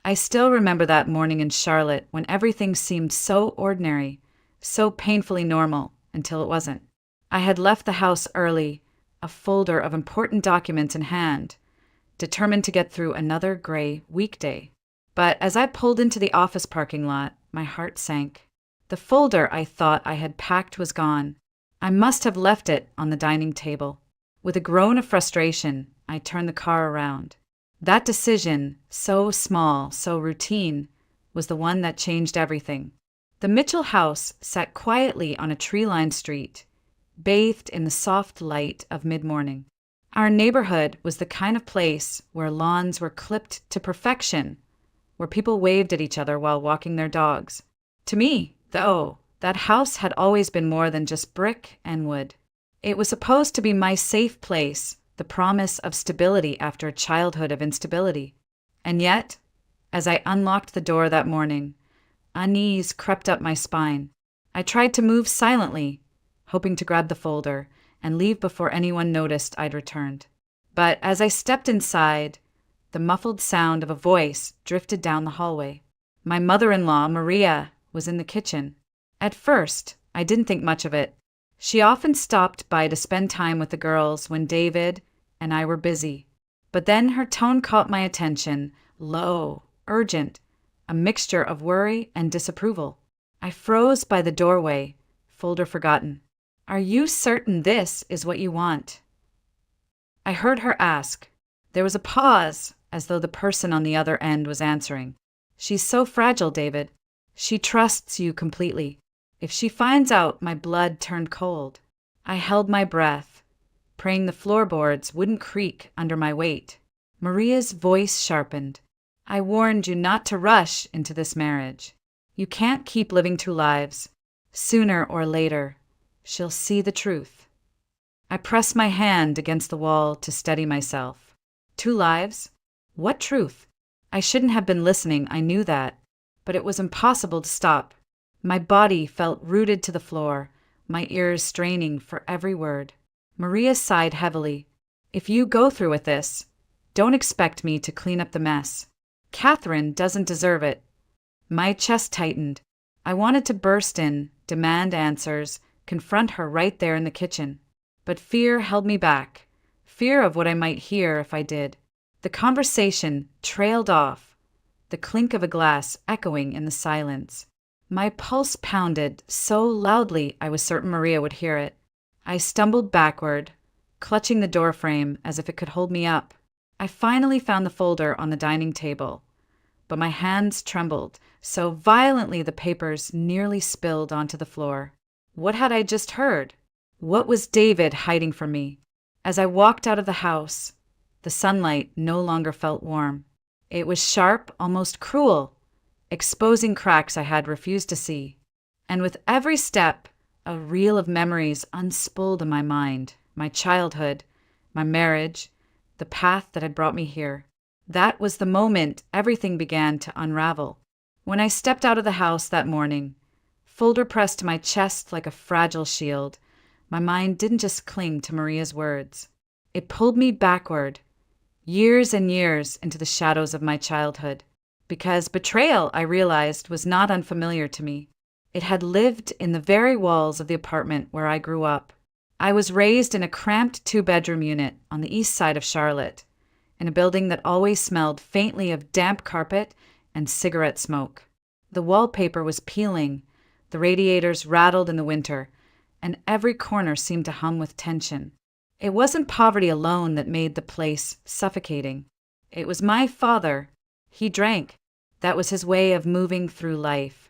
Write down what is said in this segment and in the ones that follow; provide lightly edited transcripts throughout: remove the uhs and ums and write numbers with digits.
I still remember that morning in Charlotte when everything seemed so ordinary, so painfully normal, until it wasn't. I had left the house early, a folder of important documents in hand, determined to get through another gray weekday. But as I pulled into the office parking lot, my heart sank. The folder I thought I had packed was gone. I must have left it on the dining table. With a groan of frustration, I turned the car around. That decision, so small, so routine, was the one that changed everything. The Mitchell house sat quietly on a tree-lined street, bathed in the soft light of mid-morning. Our neighborhood was the kind of place where lawns were clipped to perfection, where people waved at each other while walking their dogs. To me, though, that house had always been more than just brick and wood. It was supposed to be my safe place, the promise of stability after a childhood of instability. And yet, as I unlocked the door that morning, unease crept up my spine. I tried to move silently, hoping to grab the folder and leave before anyone noticed I'd returned. But as I stepped inside, the muffled sound of a voice drifted down the hallway. My mother-in-law, Maria, was in the kitchen. At first, I didn't think much of it. She often stopped by to spend time with the girls when David and I were busy. But then her tone caught my attention, low, urgent, a mixture of worry and disapproval. I froze by the doorway, folder forgotten. "Are you certain this is what you want?" I heard her ask. There was a pause, as though the person on the other end was answering. "She's so fragile, David. She trusts you completely. If she finds out," my blood turned cold. I held my breath, praying the floorboards wouldn't creak under my weight. Maria's voice sharpened. "I warned you not to rush into this marriage. You can't keep living two lives. Sooner or later, she'll see the truth." I pressed my hand against the wall to steady myself. Two lives? What truth? I shouldn't have been listening, I knew that, but it was impossible to stop. My body felt rooted to the floor, my ears straining for every word. Maria sighed heavily. "If you go through with this, don't expect me to clean up the mess. Catherine doesn't deserve it." My chest tightened. I wanted to burst in, demand answers, confront her right there in the kitchen. But fear held me back, fear of what I might hear if I did. The conversation trailed off, the clink of a glass echoing in the silence. My pulse pounded so loudly I was certain Maria would hear it. I stumbled backward, clutching the doorframe as if it could hold me up. I finally found the folder on the dining table, but my hands trembled so violently the papers nearly spilled onto the floor. What had I just heard? What was David hiding from me? As I walked out of the house, the sunlight no longer felt warm. It was sharp, almost cruel, exposing cracks I had refused to see. And with every step, a reel of memories unspooled in my mind. My childhood, my marriage, the path that had brought me here. That was the moment everything began to unravel. When I stepped out of the house that morning, folder pressed to my chest like a fragile shield, my mind didn't just cling to Maria's words. It pulled me backward, years and years into the shadows of my childhood. Because betrayal, I realized, was not unfamiliar to me. It had lived in the very walls of the apartment where I grew up. I was raised in a cramped two-bedroom unit on the east side of Charlotte, in a building that always smelled faintly of damp carpet and cigarette smoke. The wallpaper was peeling, the radiators rattled in the winter, and every corner seemed to hum with tension. It wasn't poverty alone that made the place suffocating. It was my father. He drank. That was his way of moving through life.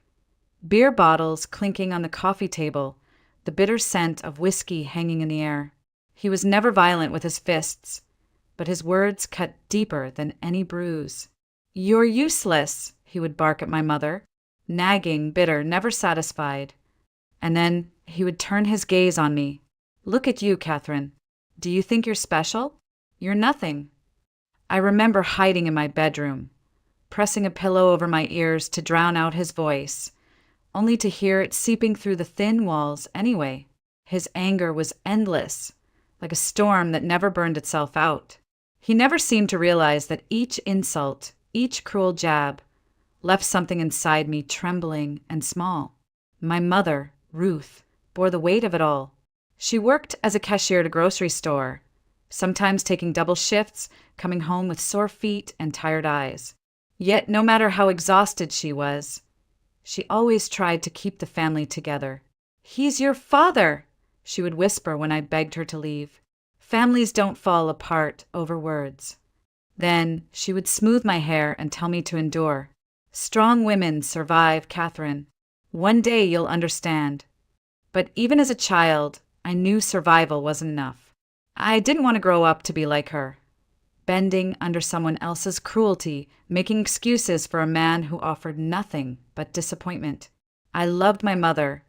Beer bottles clinking on the coffee table, the bitter scent of whiskey hanging in the air. He was never violent with his fists, but his words cut deeper than any bruise. "You're useless," he would bark at my mother, nagging, bitter, never satisfied. And then he would turn his gaze on me. "Look at you, Catherine. Do you think you're special? You're nothing." I remember hiding in my bedroom, pressing a pillow over my ears to drown out his voice, only to hear it seeping through the thin walls anyway. His anger was endless, like a storm that never burned itself out. He never seemed to realize that each insult, each cruel jab, left something inside me trembling and small. My mother, Ruth, bore the weight of it all. She worked as a cashier at a grocery store, sometimes taking double shifts, coming home with sore feet and tired eyes. Yet, no matter how exhausted she was, she always tried to keep the family together. "He's your father," she would whisper when I begged her to leave. Families don't fall apart over words. Then she would smooth my hair and tell me to endure. "Strong women survive, Catherine. One day you'll understand." But even as a child, I knew survival wasn't enough. I didn't want to grow up to be like her, bending under someone else's cruelty, making excuses for a man who offered nothing but disappointment. I loved my mother,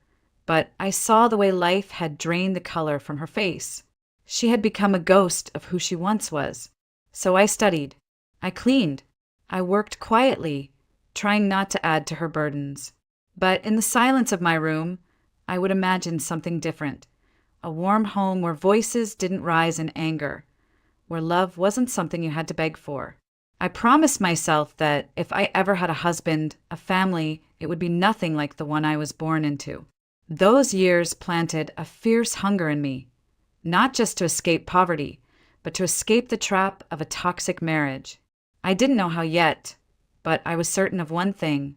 but I saw the way life had drained the color from her face. She had become a ghost of who she once was. So I studied. I cleaned. I worked quietly, trying not to add to her burdens. But in the silence of my room, I would imagine something different. A warm home where voices didn't rise in anger, where love wasn't something you had to beg for. I promised myself that if I ever had a husband, a family, it would be nothing like the one I was born into. Those years planted a fierce hunger in me, not just to escape poverty, but to escape the trap of a toxic marriage. I didn't know how yet, but I was certain of one thing: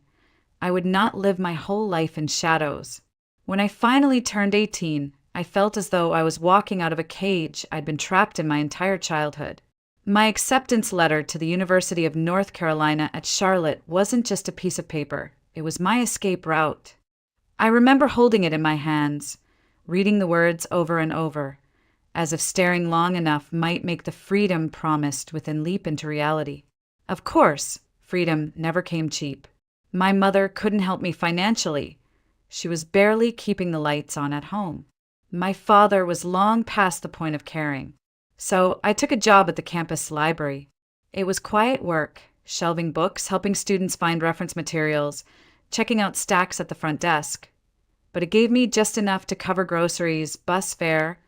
I would not live my whole life in shadows. When I finally turned 18, I felt as though I was walking out of a cage I'd been trapped in my entire childhood. My acceptance letter to the University of North Carolina at Charlotte wasn't just a piece of paper. It was my escape route. I remember holding it in my hands, reading the words over and over, as if staring long enough might make the freedom promised within leap into reality. Of course, freedom never came cheap. My mother couldn't help me financially. She was barely keeping the lights on at home. My father was long past the point of caring. So I took a job at the campus library. It was quiet work, shelving books, helping students find reference materials, checking out stacks at the front desk. But it gave me just enough to cover groceries, bus fare,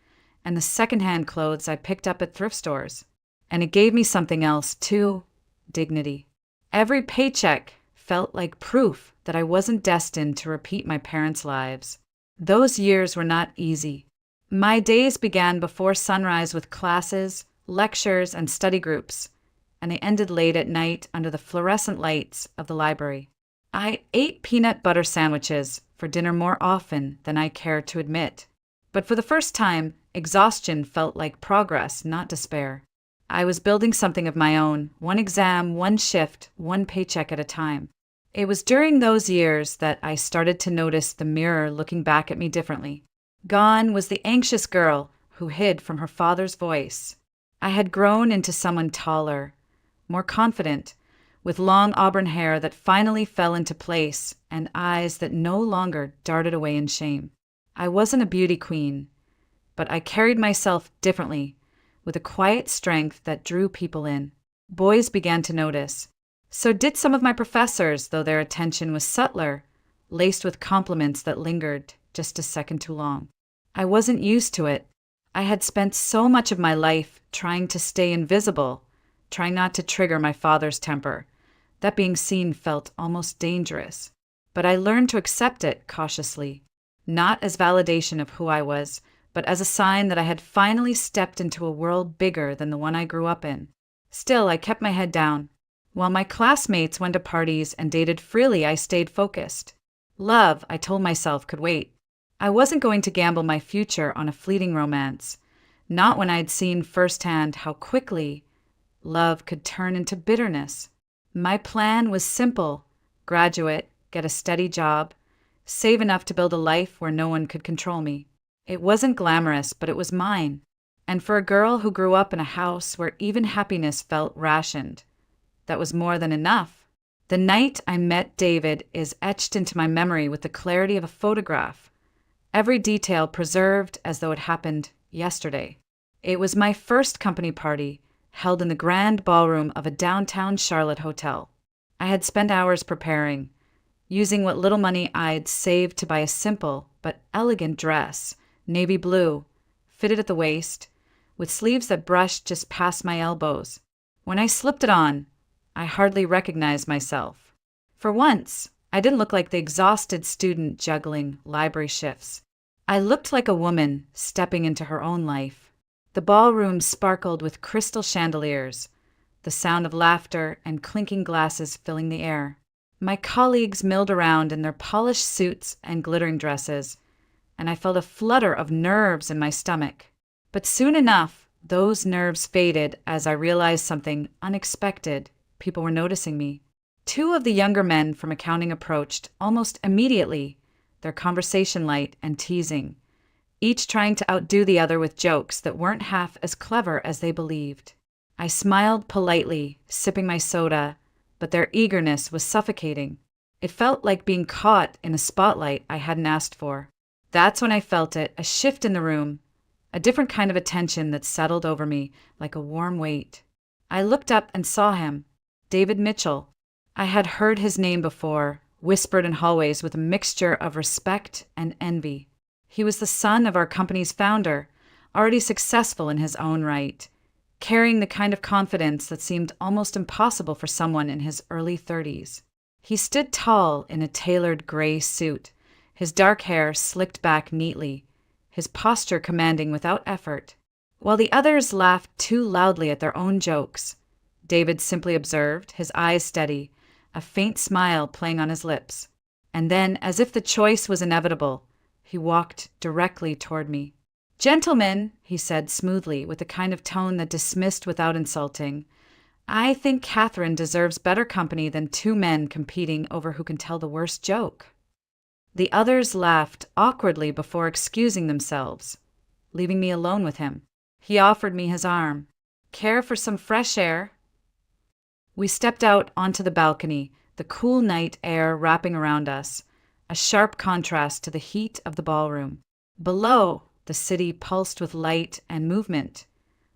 and the secondhand clothes I picked up at thrift stores. And it gave me something else, too: dignity. Every paycheck felt like proof that I wasn't destined to repeat my parents' lives. Those years were not easy. My days began before sunrise with classes, lectures, and study groups, and they ended late at night under the fluorescent lights of the library. I ate peanut butter sandwiches for dinner more often than I cared to admit. But for the first time, exhaustion felt like progress, not despair. I was building something of my own, one exam, one shift, one paycheck at a time. It was during those years that I started to notice the mirror looking back at me differently. Gone was the anxious girl who hid from her father's voice. I had grown into someone taller, more confident, with long auburn hair that finally fell into place and eyes that no longer darted away in shame. I wasn't a beauty queen, but I carried myself differently, with a quiet strength that drew people in. Boys began to notice. So did some of my professors, though their attention was subtler, laced with compliments that lingered just a second too long. I wasn't used to it. I had spent so much of my life trying to stay invisible, trying not to trigger my father's temper. That being seen felt almost dangerous. But I learned to accept it cautiously, not as validation of who I was, but as a sign that I had finally stepped into a world bigger than the one I grew up in. Still, I kept my head down. While my classmates went to parties and dated freely, I stayed focused. Love, I told myself, could wait. I wasn't going to gamble my future on a fleeting romance, not when I'd seen firsthand how quickly love could turn into bitterness. My plan was simple: graduate, get a steady job, save enough to build a life where no one could control me. It wasn't glamorous, but it was mine. And for a girl who grew up in a house where even happiness felt rationed, that was more than enough. The night I met David is etched into my memory with the clarity of a photograph, every detail preserved as though it happened yesterday. It was my first company party, held in the grand ballroom of a downtown Charlotte hotel. I had spent hours preparing, using what little money I'd saved to buy a simple but elegant dress, navy blue, fitted at the waist, with sleeves that brushed just past my elbows. When I slipped it on, I hardly recognized myself. For once, I didn't look like the exhausted student juggling library shifts. I looked like a woman stepping into her own life. The ballroom sparkled with crystal chandeliers, the sound of laughter and clinking glasses filling the air. My colleagues milled around in their polished suits and glittering dresses, and I felt a flutter of nerves in my stomach. But soon enough, those nerves faded as I realized something unexpected. People were noticing me. Two of the younger men from accounting approached almost immediately, their conversation light and teasing, each trying to outdo the other with jokes that weren't half as clever as they believed. I smiled politely, sipping my soda, but their eagerness was suffocating. It felt like being caught in a spotlight I hadn't asked for. That's when I felt it, a shift in the room, a different kind of attention that settled over me like a warm weight. I looked up and saw him, David Mitchell. I had heard his name before, whispered in hallways with a mixture of respect and envy. He was the son of our company's founder, already successful in his own right, carrying the kind of confidence that seemed almost impossible for someone in his early 30s. He stood tall in a tailored gray suit, his dark hair slicked back neatly, his posture commanding without effort. While the others laughed too loudly at their own jokes, David simply observed, his eyes steady, a faint smile playing on his lips. And then, as if the choice was inevitable, he walked directly toward me. "Gentlemen," he said smoothly, with a kind of tone that dismissed without insulting, "I think Catherine deserves better company than two men competing over who can tell the worst joke." The others laughed awkwardly before excusing themselves, leaving me alone with him. He offered me his arm. "Care for some fresh air?" We stepped out onto the balcony, the cool night air wrapping around us, a sharp contrast to the heat of the ballroom. Below, the city pulsed with light and movement,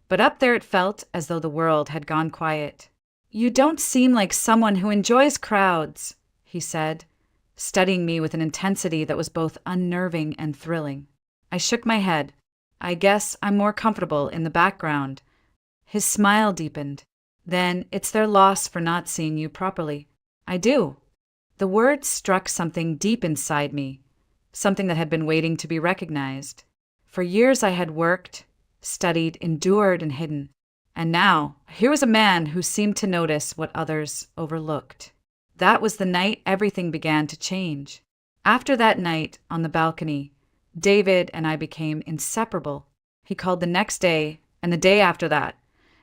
but up there it felt as though the world had gone quiet. "You don't seem like someone who enjoys crowds," he said, studying me with an intensity that was both unnerving and thrilling. I shook my head. "I guess I'm more comfortable in the background." His smile deepened. "Then it's their loss for not seeing you properly." "I do." The words struck something deep inside me, something that had been waiting to be recognized. For years I had worked, studied, endured, and hidden. And now, here was a man who seemed to notice what others overlooked. That was the night everything began to change. After that night on the balcony, David and I became inseparable. He called the next day and the day after that,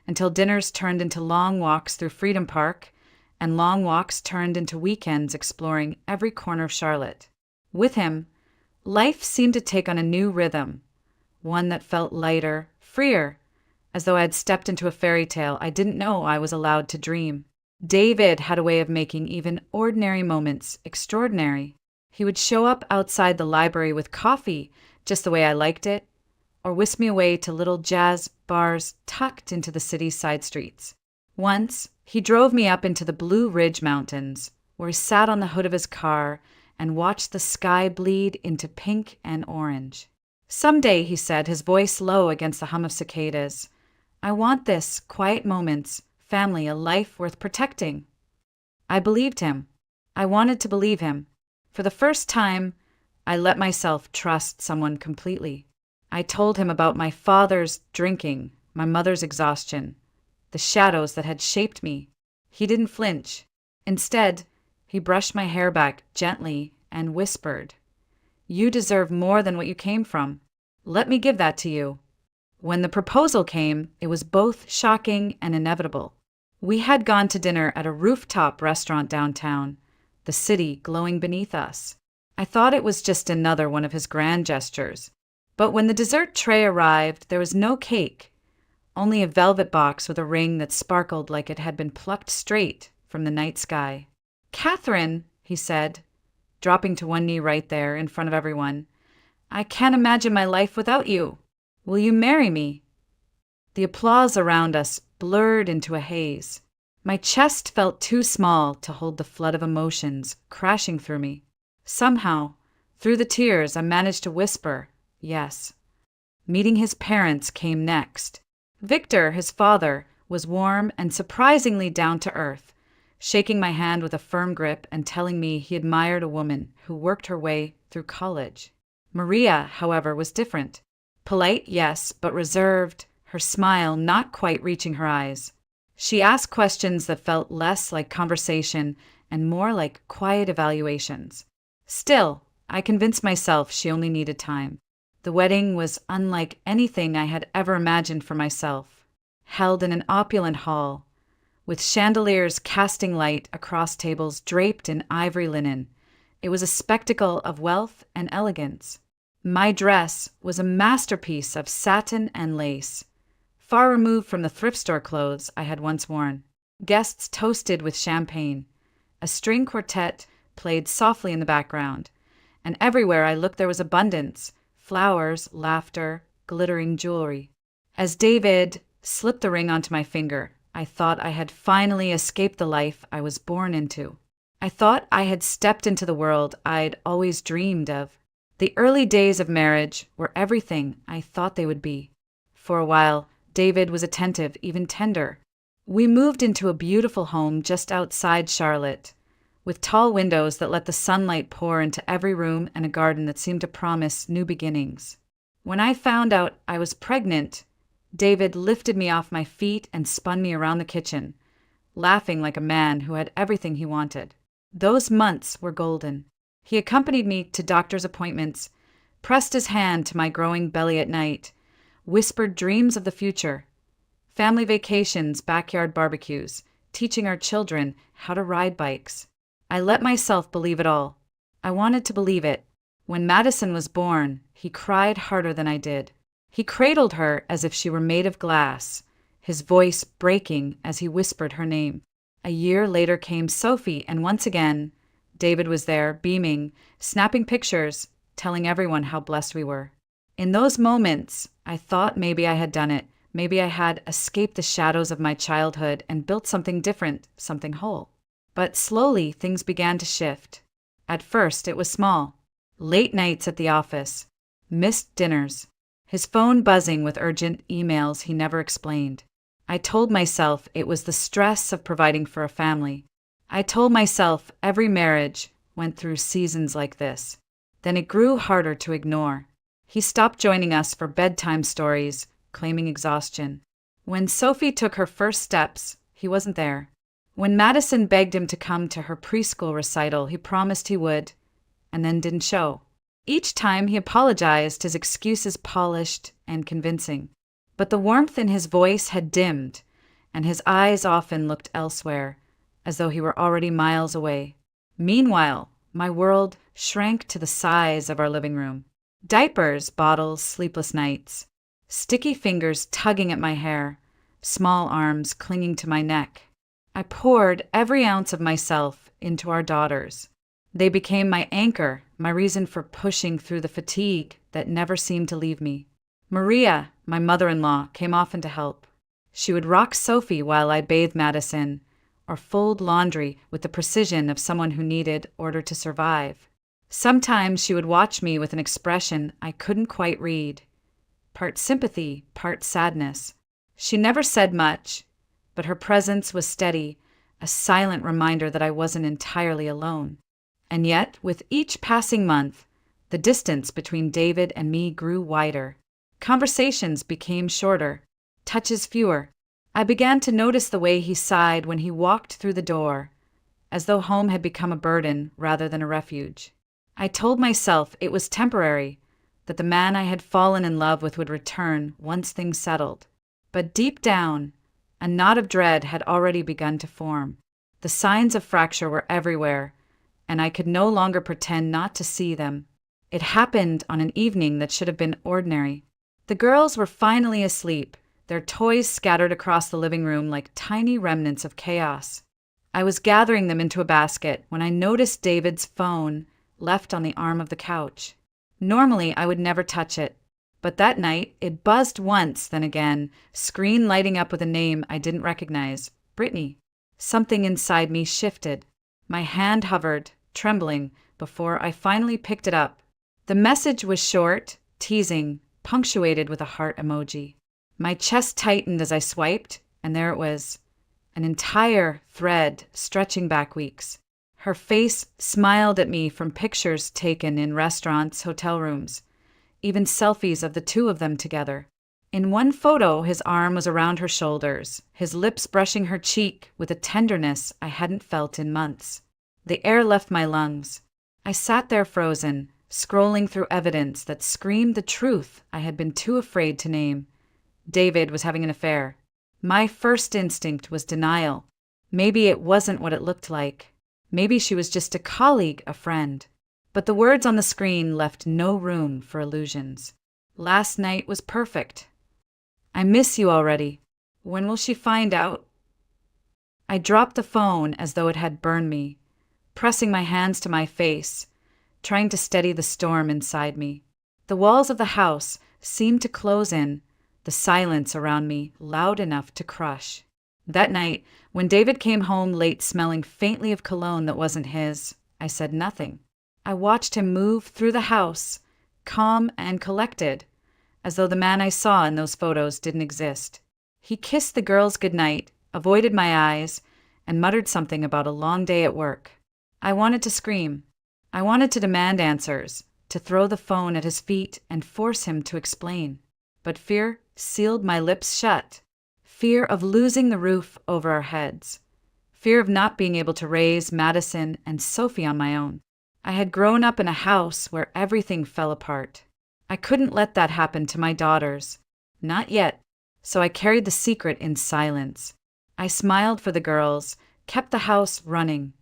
until dinners turned into long walks through Freedom Park, and long walks turned into weekends exploring every corner of Charlotte. With him, life seemed to take on a new rhythm, one that felt lighter, freer, as though I had stepped into a fairy tale I didn't know I was allowed to dream. David had a way of making even ordinary moments extraordinary. He would show up outside the library with coffee, just the way I liked it, or whisk me away to little jazz bars tucked into the city's side streets. Once, he drove me up into the Blue Ridge Mountains, where he sat on the hood of his car and watched the sky bleed into pink and orange. "Someday," he said, his voice low against the hum of cicadas, "I want this, quiet moments, family, a life worth protecting." I believed him. I wanted to believe him. For the first time, I let myself trust someone completely. I told him about my father's drinking, my mother's exhaustion, the shadows that had shaped me. He didn't flinch. Instead, he brushed my hair back gently and whispered, "You deserve more than what you came from. Let me give that to you." When the proposal came, it was both shocking and inevitable. We had gone to dinner at a rooftop restaurant downtown, the city glowing beneath us. I thought it was just another one of his grand gestures. But when the dessert tray arrived, there was no cake, only a velvet box with a ring that sparkled like it had been plucked straight from the night sky. "Catherine," he said, dropping to one knee right there in front of everyone, "I can't imagine my life without you. Will you marry me?" The applause around us blurred into a haze. My chest felt too small to hold the flood of emotions crashing through me. Somehow, through the tears, I managed to whisper, "Yes." Meeting his parents came next. Victor, his father, was warm and surprisingly down to earth, shaking my hand with a firm grip and telling me he admired a woman who worked her way through college. Maria, however, was different. Polite, yes, but reserved, her smile not quite reaching her eyes. She asked questions that felt less like conversation and more like quiet evaluations. Still, I convinced myself she only needed time. The wedding was unlike anything I had ever imagined for myself. Held in an opulent hall, with chandeliers casting light across tables draped in ivory linen, it was a spectacle of wealth and elegance. My dress was a masterpiece of satin and lace, far removed from the thrift store clothes I had once worn. Guests toasted with champagne. A string quartet played softly in the background, and everywhere I looked there was abundance, flowers, laughter, glittering jewelry. As David slipped the ring onto my finger, I thought I had finally escaped the life I was born into. I thought I had stepped into the world I'd always dreamed of. The early days of marriage were everything I thought they would be. For a while, David was attentive, even tender. We moved into a beautiful home just outside Charlotte, with tall windows that let the sunlight pour into every room and a garden that seemed to promise new beginnings. When I found out I was pregnant, David lifted me off my feet and spun me around the kitchen, laughing like a man who had everything he wanted. Those months were golden. He accompanied me to doctor's appointments, pressed his hand to my growing belly at night, whispered dreams of the future, family vacations, backyard barbecues, teaching our children how to ride bikes. I let myself believe it all. I wanted to believe it. When Madison was born, he cried harder than I did. He cradled her as if she were made of glass, his voice breaking as he whispered her name. A year later came Sophie, and once again, David was there, beaming, snapping pictures, telling everyone how blessed we were. In those moments, I thought maybe I had done it. Maybe I had escaped the shadows of my childhood and built something different, something whole. But slowly, things began to shift. At first, it was small. Late nights at the office, missed dinners, his phone buzzing with urgent emails he never explained. I told myself it was the stress of providing for a family. I told myself every marriage went through seasons like this. Then it grew harder to ignore. He stopped joining us for bedtime stories, claiming exhaustion. When Sophie took her first steps, he wasn't there. When Madison begged him to come to her preschool recital, he promised he would, and then didn't show. Each time he apologized, his excuses polished and convincing. But the warmth in his voice had dimmed, and his eyes often looked elsewhere, as though he were already miles away. Meanwhile, my world shrank to the size of our living room. Diapers, bottles, sleepless nights. Sticky fingers tugging at my hair, small arms clinging to my neck. I poured every ounce of myself into our daughters. They became my anchor, my reason for pushing through the fatigue that never seemed to leave me. Maria, my mother-in-law, came often to help. She would rock Sophie while I bathed Madison, or fold laundry with the precision of someone who needed order to survive. Sometimes she would watch me with an expression I couldn't quite read, part sympathy, part sadness. She never said much, but her presence was steady, a silent reminder that I wasn't entirely alone. And yet, with each passing month, the distance between David and me grew wider. Conversations became shorter, touches fewer. I began to notice the way he sighed when he walked through the door, as though home had become a burden rather than a refuge. I told myself it was temporary, that the man I had fallen in love with would return once things settled. But deep down, a knot of dread had already begun to form. The signs of fracture were everywhere, and I could no longer pretend not to see them. It happened on an evening that should have been ordinary. The girls were finally asleep, their toys scattered across the living room like tiny remnants of chaos. I was gathering them into a basket when I noticed David's phone left on the arm of the couch. Normally, I would never touch it, but that night it buzzed once, then again, screen lighting up with a name I didn't recognize, Brittany. Something inside me shifted. My hand hovered, trembling, before I finally picked it up. The message was short, teasing, punctuated with a heart emoji. My chest tightened as I swiped, and there it was. an entire thread stretching back weeks. Her face smiled at me from pictures taken in restaurants, hotel rooms, even selfies of the two of them together. In one photo, his arm was around her shoulders, his lips brushing her cheek with a tenderness I hadn't felt in months. The air left my lungs. I sat there frozen, scrolling through evidence that screamed the truth I had been too afraid to name. David was having an affair. My first instinct was denial. Maybe it wasn't what it looked like. Maybe she was just a colleague, a friend. But the words on the screen left no room for illusions. Last night was perfect. I miss you already. When will she find out? I dropped the phone as though it had burned me, pressing my hands to my face, trying to steady the storm inside me. The walls of the house seemed to close in, the silence around me loud enough to crush. That night, when David came home late smelling faintly of cologne that wasn't his, I said nothing. I watched him move through the house, calm and collected, as though the man I saw in those photos didn't exist. He kissed the girls goodnight, avoided my eyes, and muttered something about a long day at work. I wanted to scream. I wanted to demand answers, to throw the phone at his feet and force him to explain. But fear sealed my lips shut. Fear of losing the roof over our heads. Fear of not being able to raise Madison and Sophie on my own. I had grown up in a house where everything fell apart. I couldn't let that happen to my daughters. Not yet. So I carried the secret in silence. I smiled for the girls, kept the house running,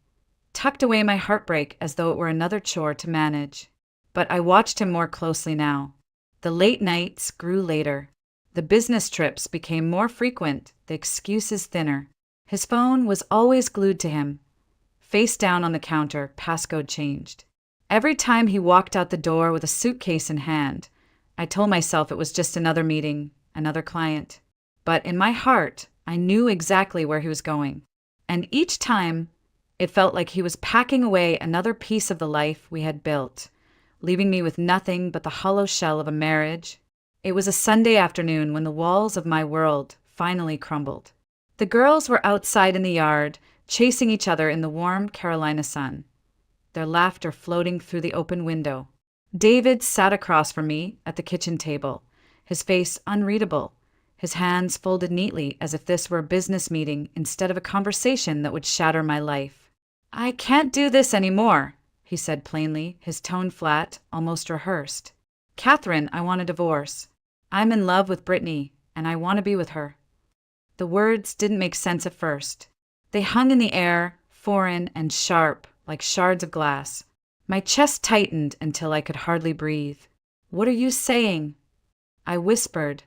tucked away my heartbreak as though it were another chore to manage. But I watched him more closely now. The late nights grew later. The business trips became more frequent, the excuses thinner. His phone was always glued to him. Face down on the counter, passcode changed. Every time he walked out the door with a suitcase in hand, I told myself it was just another meeting, another client. But in my heart, I knew exactly where he was going. And each time, it felt like he was packing away another piece of the life we had built, leaving me with nothing but the hollow shell of a marriage. It was a Sunday afternoon when the walls of my world finally crumbled. The girls were outside in the yard, chasing each other in the warm Carolina sun, their laughter floating through the open window. David sat across from me at the kitchen table, his face unreadable, his hands folded neatly as if this were a business meeting instead of a conversation that would shatter my life. "I can't do this anymore," he said plainly, his tone flat, almost rehearsed. "Catherine, I want a divorce. I'm in love with Brittany, and I want to be with her." The words didn't make sense at first. They hung in the air, foreign and sharp, like shards of glass. My chest tightened until I could hardly breathe. "What are you saying?" I whispered,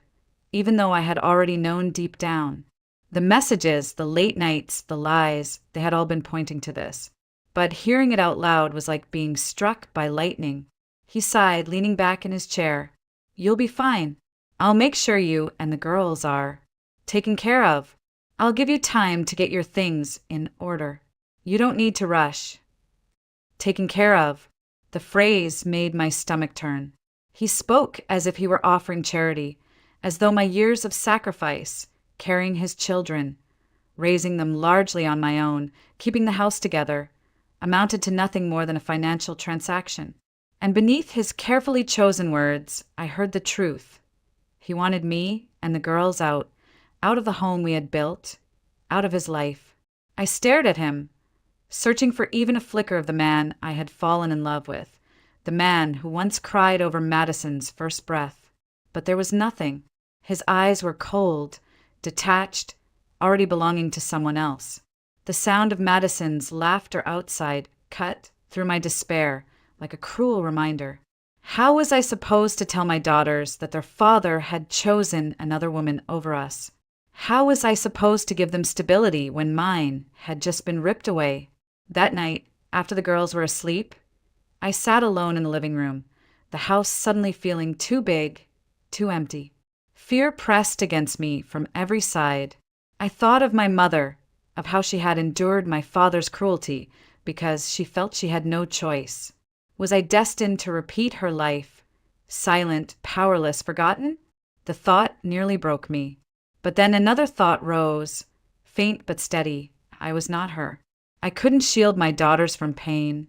even though I had already known deep down. The messages, the late nights, the lies, they had all been pointing to this. But hearing it out loud was like being struck by lightning. He sighed, leaning back in his chair. "You'll be fine. I'll make sure you and the girls are taken care of. I'll give you time to get your things in order. You don't need to rush." Taken care of. The phrase made my stomach turn. He spoke as if he were offering charity, as though my years of sacrifice, carrying his children, raising them largely on my own, keeping the house together, amounted to nothing more than a financial transaction. And beneath his carefully chosen words, I heard the truth. He wanted me and the girls out of the home we had built, out of his life. I stared at him, searching for even a flicker of the man I had fallen in love with, the man who once cried over Madison's first breath. But there was nothing. His eyes were cold, detached, already belonging to someone else. The sound of Madison's laughter outside cut through my despair like a cruel reminder. How was I supposed to tell my daughters that their father had chosen another woman over us? How was I supposed to give them stability when mine had just been ripped away? That night, after the girls were asleep, I sat alone in the living room, the house suddenly feeling too big, too empty. Fear pressed against me from every side. I thought of my mother, of how she had endured my father's cruelty because she felt she had no choice. Was I destined to repeat her life, silent, powerless, forgotten? The thought nearly broke me. But then another thought rose, faint but steady. I was not her. I couldn't shield my daughters from pain,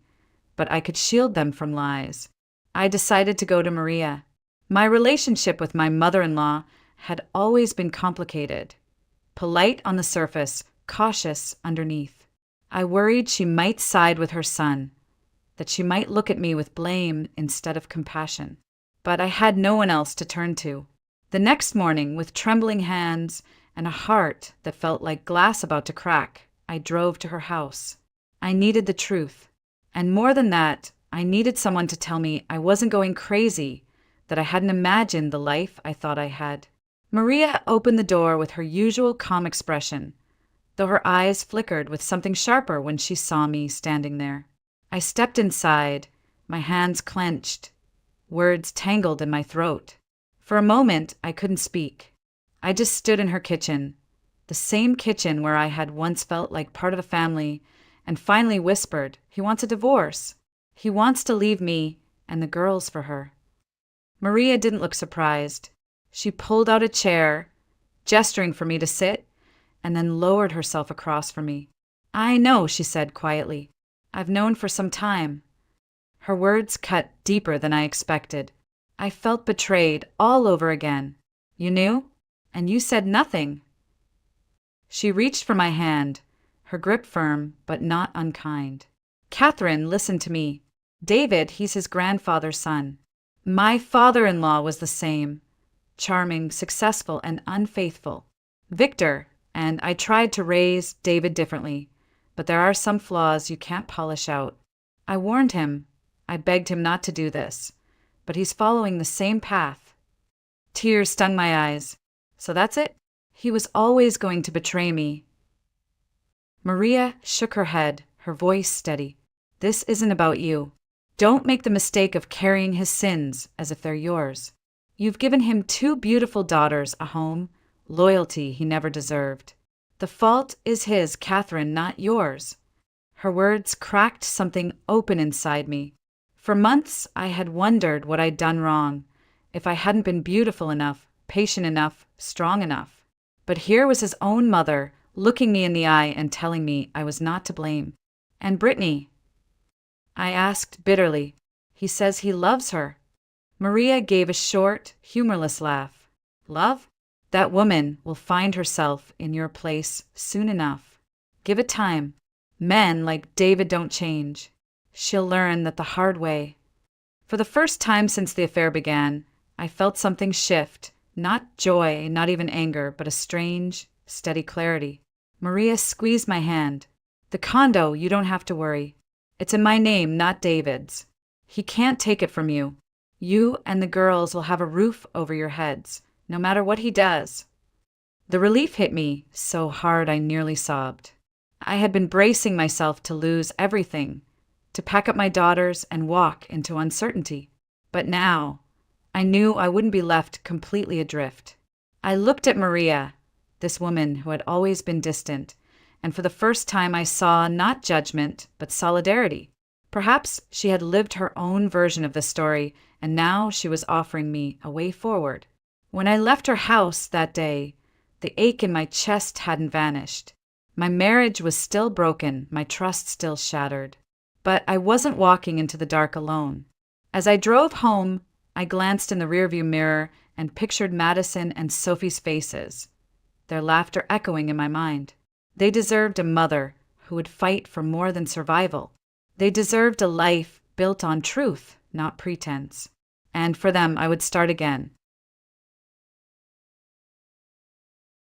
but I could shield them from lies. I decided to go to Maria. My relationship with my mother-in-law had always been complicated. Polite on the surface, cautious underneath. I worried she might side with her son, that she might look at me with blame instead of compassion. But I had no one else to turn to. The next morning, with trembling hands and a heart that felt like glass about to crack, I drove to her house. I needed the truth. And more than that, I needed someone to tell me I wasn't going crazy, that I hadn't imagined the life I thought I had. Maria opened the door with her usual calm expression, though her eyes flickered with something sharper when she saw me standing there. I stepped inside, my hands clenched, words tangled in my throat. For a moment, I couldn't speak. I just stood in her kitchen, the same kitchen where I had once felt like part of the family, and finally whispered, "He wants a divorce. He wants to leave me and the girls for her." Maria didn't look surprised. She pulled out a chair, gesturing for me to sit, and then lowered herself across from me. "I know," she said quietly. "I've known for some time." Her words cut deeper than I expected. I felt betrayed all over again. "You knew? And you said nothing." She reached for my hand, her grip firm but not unkind. "Catherine, listen to me. David, he's his grandfather's son. My father-in-law was the same. Charming, successful, and unfaithful. Victor, and I tried to raise David differently, but there are some flaws you can't polish out. I warned him. I begged him not to do this, but he's following the same path." Tears stung my eyes. "So that's it? He was always going to betray me." Maria shook her head, her voice steady. "This isn't about you. Don't make the mistake of carrying his sins as if they're yours. You've given him 2 beautiful daughters, a home, loyalty he never deserved. The fault is his, Catherine, not yours." Her words cracked something open inside me. For months, I had wondered what I'd done wrong, if I hadn't been beautiful enough, patient enough, strong enough. But here was his own mother, looking me in the eye and telling me I was not to blame. "And Brittany?" I asked bitterly. "He says he loves her." Maria gave a short, humorless laugh. "Love? That woman will find herself in your place soon enough. Give it time. Men like David don't change. She'll learn that the hard way." For the first time since the affair began, I felt something shift. Not joy, not even anger, but a strange, steady clarity. Maria squeezed my hand. "The condo, you don't have to worry. It's in my name, not David's. He can't take it from you. You and the girls will have a roof over your heads, no matter what he does." The relief hit me so hard I nearly sobbed. I had been bracing myself to lose everything, to pack up my daughters and walk into uncertainty. But now, I knew I wouldn't be left completely adrift. I looked at Maria, this woman who had always been distant, and for the first time I saw not judgment, but solidarity. Perhaps she had lived her own version of the story, and now she was offering me a way forward. When I left her house that day, the ache in my chest hadn't vanished. My marriage was still broken, my trust still shattered. But I wasn't walking into the dark alone. As I drove home, I glanced in the rearview mirror and pictured Madison and Sophie's faces, their laughter echoing in my mind. They deserved a mother who would fight for more than survival. They deserved a life built on truth, not pretense. And for them, I would start again,